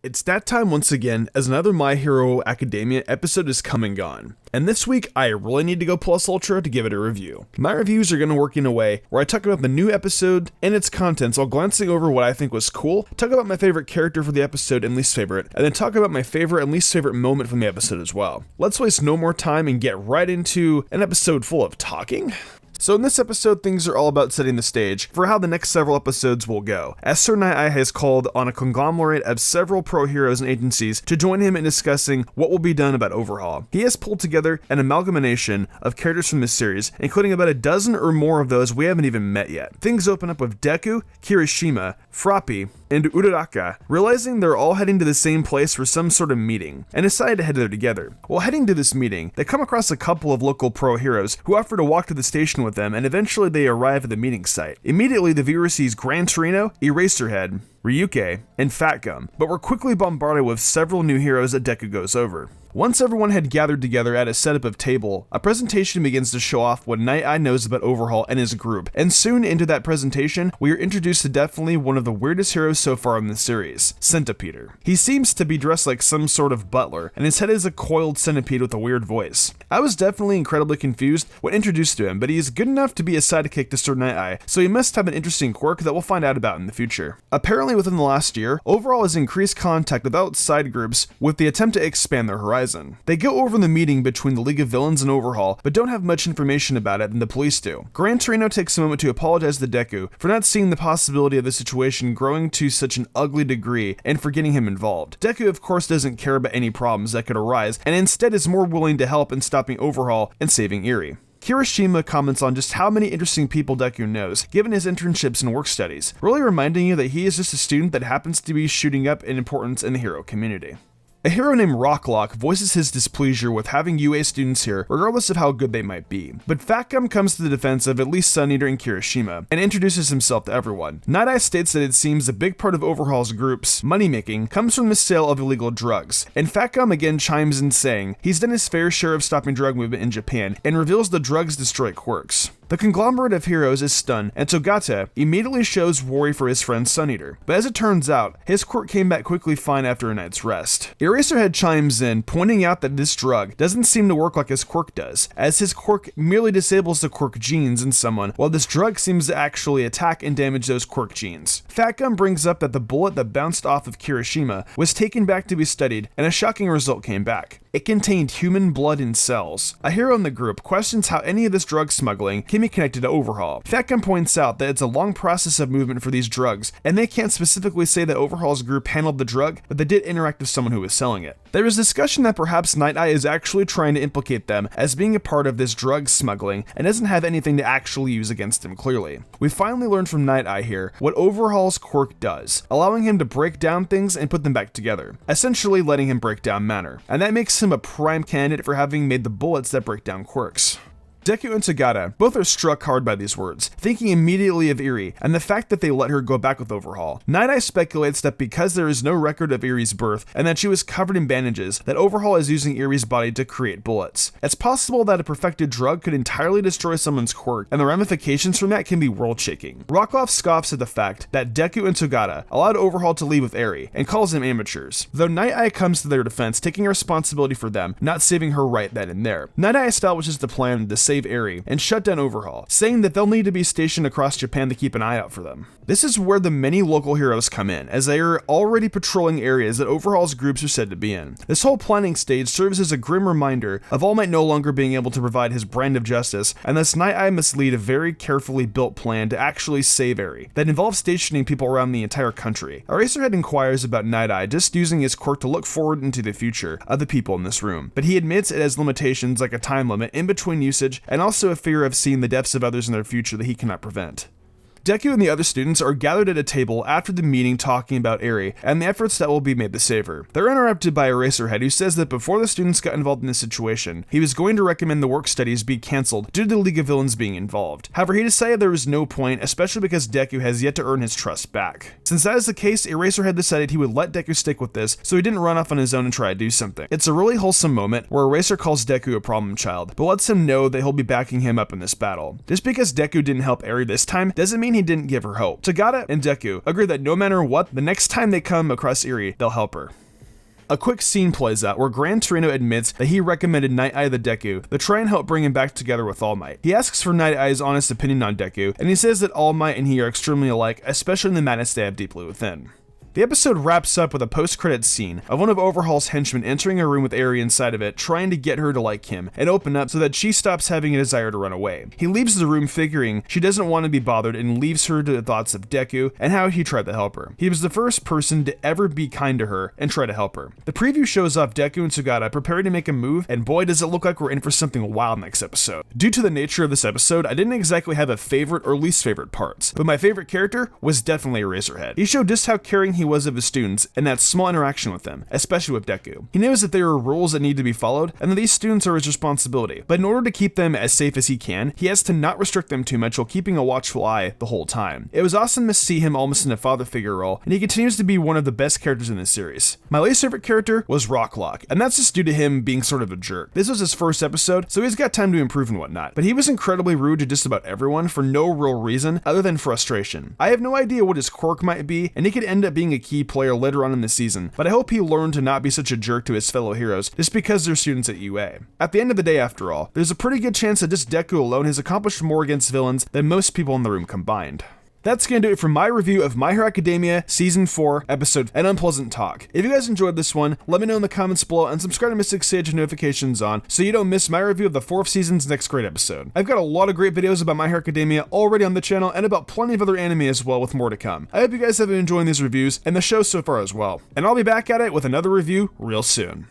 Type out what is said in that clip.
It's that time once again, as another My Hero Academia episode is come and gone. And this week, I really need to go plus ultra to give it a review. My reviews are going to work in a way where I talk about the new episode and its contents while glancing over what I think was cool, talk about my favorite character for the episode and least favorite, and then talk about my favorite and least favorite moment from the episode as well. Let's waste no more time and get right into an episode full of talking. So in this episode, things are all about setting the stage for how the next several episodes will go, as Sir Night-Eye has called on a conglomerate of several pro-heroes and agencies to join him in discussing what will be done about Overhaul. He has pulled together an amalgamation of characters from this series, including about a dozen or more of those we haven't even met yet. Things open up with Deku, Kirishima, Froppy, and Uraraka, realizing they're all heading to the same place for some sort of meeting, and decide to head there together. While heading to this meeting, they come across a couple of local pro-heroes who offer to walk to the station with them, and eventually they arrive at the meeting site. Immediately, the viewer sees Gran Torino, Eraserhead, Ryuke, and Fat Gum, but we're quickly bombarded with several new heroes that Deku goes over. Once everyone had gathered together at a setup of table, a presentation begins to show off what Night-Eye knows about Overhaul and his group, and soon into that presentation, we are introduced to definitely one of the weirdest heroes so far in the series, Centipeter. He seems to be dressed like some sort of butler, and his head is a coiled centipede with a weird voice. I was definitely incredibly confused when introduced to him, but he is good enough to be a sidekick to Sir Night-Eye, so he must have an interesting quirk that we'll find out about in the future. Apparently within the last year, Overhaul has increased contact with outside groups with the attempt to expand their horizon. They go over the meeting between the League of Villains and Overhaul, but don't have much information about it than the police do. Gran Torino takes a moment to apologize to Deku for not seeing the possibility of the situation growing to such an ugly degree and for getting him involved. Deku of course doesn't care about any problems that could arise, and instead is more willing to help in stopping Overhaul and saving Eri. Kirishima comments on just how many interesting people Deku knows, given his internships and work studies, really reminding you that he is just a student that happens to be shooting up in importance in the hero community. A hero named Rocklock voices his displeasure with having UA students here, regardless of how good they might be. But Fat Gum comes to the defense of at least Sun Eater and Kirishima, and introduces himself to everyone. Night-Eye states that it seems a big part of Overhaul's group's money-making comes from the sale of illegal drugs, and Fat Gum again chimes in saying he's done his fair share of stopping drug movement in Japan, and reveals the drugs destroy quirks. The conglomerate of heroes is stunned, and Togata immediately shows worry for his friend Sun Eater. But as it turns out, his quirk came back quickly fine after a night's rest. Eraserhead chimes in, pointing out that this drug doesn't seem to work like his quirk does, as his quirk merely disables the quirk genes in someone, while this drug seems to actually attack and damage those quirk genes. Fat Gum brings up that the bullet that bounced off of Kirishima was taken back to be studied, and a shocking result came back. It contained human blood and cells. A hero in the group questions how any of this drug smuggling can be connected to Overhaul. Fat Gum points out that it's a long process of movement for these drugs, and they can't specifically say that Overhaul's group handled the drug, but they did interact with someone who was selling it. There is discussion that perhaps Night-Eye is actually trying to implicate them as being a part of this drug smuggling, and doesn't have anything to actually use against him clearly. We finally learn from Night-Eye here what Overhaul's quirk does, allowing him to break down things and put them back together, essentially letting him break down matter, and that makes him a prime candidate for having made the bullets that break down quirks. Deku and Togata both are struck hard by these words, thinking immediately of Eri and the fact that they let her go back with Overhaul. Night-Eye speculates that because there is no record of Eri's birth and that she was covered in bandages, that Overhaul is using Eri's body to create bullets. It's possible that a perfected drug could entirely destroy someone's quirk, and the ramifications from that can be world-shaking. Rockloff scoffs at the fact that Deku and Togata allowed Overhaul to leave with Eri, and calls them amateurs, though Night-Eye comes to their defense, taking responsibility for them not saving her right then and there. Night-Eye establishes the plan to save Eri and shut down Overhaul, saying that they'll need to be stationed across Japan to keep an eye out for them. This is where the many local heroes come in, as they are already patrolling areas that Overhaul's groups are said to be in. This whole planning stage serves as a grim reminder of All Might no longer being able to provide his brand of justice, and thus Night-Eye must lead a very carefully built plan to actually save Eri, that involves stationing people around the entire country. Eraserhead inquires about Night-Eye just using his quirk to look forward into the future of the people in this room, but he admits it has limitations like a time limit in between usage, and also a fear of seeing the deaths of others in their future that he cannot prevent. Deku and the other students are gathered at a table after the meeting talking about Eri and the efforts that will be made to save her. They're interrupted by Eraserhead, who says that before the students got involved in this situation, he was going to recommend the work studies be cancelled due to the League of Villains being involved. However, he decided there was no point, especially because Deku has yet to earn his trust back. Since that is the case, Eraserhead decided he would let Deku stick with this, so he didn't run off on his own and try to do something. It's a really wholesome moment where Eraser calls Deku a problem child, but lets him know that he'll be backing him up in this battle. Just because Deku didn't help Eri this time doesn't mean he didn't give her hope. Tagata and Deku agree that no matter what, the next time they come across Eri, they'll help her. A quick scene plays out where Gran Torino admits that he recommended Night Eye the Deku to try and help bring him back together with All Might. He asks for Night Eye's honest opinion on Deku, and he says that All Might and he are extremely alike, especially in the madness they have deeply within. The episode wraps up with a post-credits scene of one of Overhaul's henchmen entering a room with Eri inside of it, trying to get her to like him and open up so that she stops having a desire to run away. He leaves the room figuring she doesn't want to be bothered and leaves her to the thoughts of Deku and how he tried to help her. He was the first person to ever be kind to her and try to help her. The preview shows off Deku and Sugata preparing to make a move, and boy does it look like we're in for something wild next episode. Due to the nature of this episode, I didn't exactly have a favorite or least favorite parts, but my favorite character was definitely Eraserhead. He showed just how caring he was of his students and that small interaction with them, especially with Deku. He knows that there are rules that need to be followed and that these students are his responsibility, but in order to keep them as safe as he can, he has to not restrict them too much while keeping a watchful eye the whole time. It was awesome to see him almost in a father figure role, and he continues to be one of the best characters in this series. My least favorite character was Rocklock, and that's just due to him being sort of a jerk. This was his first episode, so he's got time to improve and whatnot, but he was incredibly rude to just about everyone for no real reason other than frustration. I have no idea what his quirk might be, and he could end up being a key player later on in the season, but I hope he learned to not be such a jerk to his fellow heroes just because they're students at UA. At the end of the day, after all, there's a pretty good chance that just Deku alone has accomplished more against villains than most people in the room combined. That's going to do it for my review of My Hero Academia Season 4 episode An Unpleasant Talk. If you guys enjoyed this one, let me know in the comments below and subscribe to Mystic Sage with notifications on so you don't miss my review of the 4th season's next great episode. I've got a lot of great videos about My Hero Academia already on the channel and about plenty of other anime as well with more to come. I hope you guys have been enjoying these reviews and the show so far as well. And I'll be back at it with another review real soon.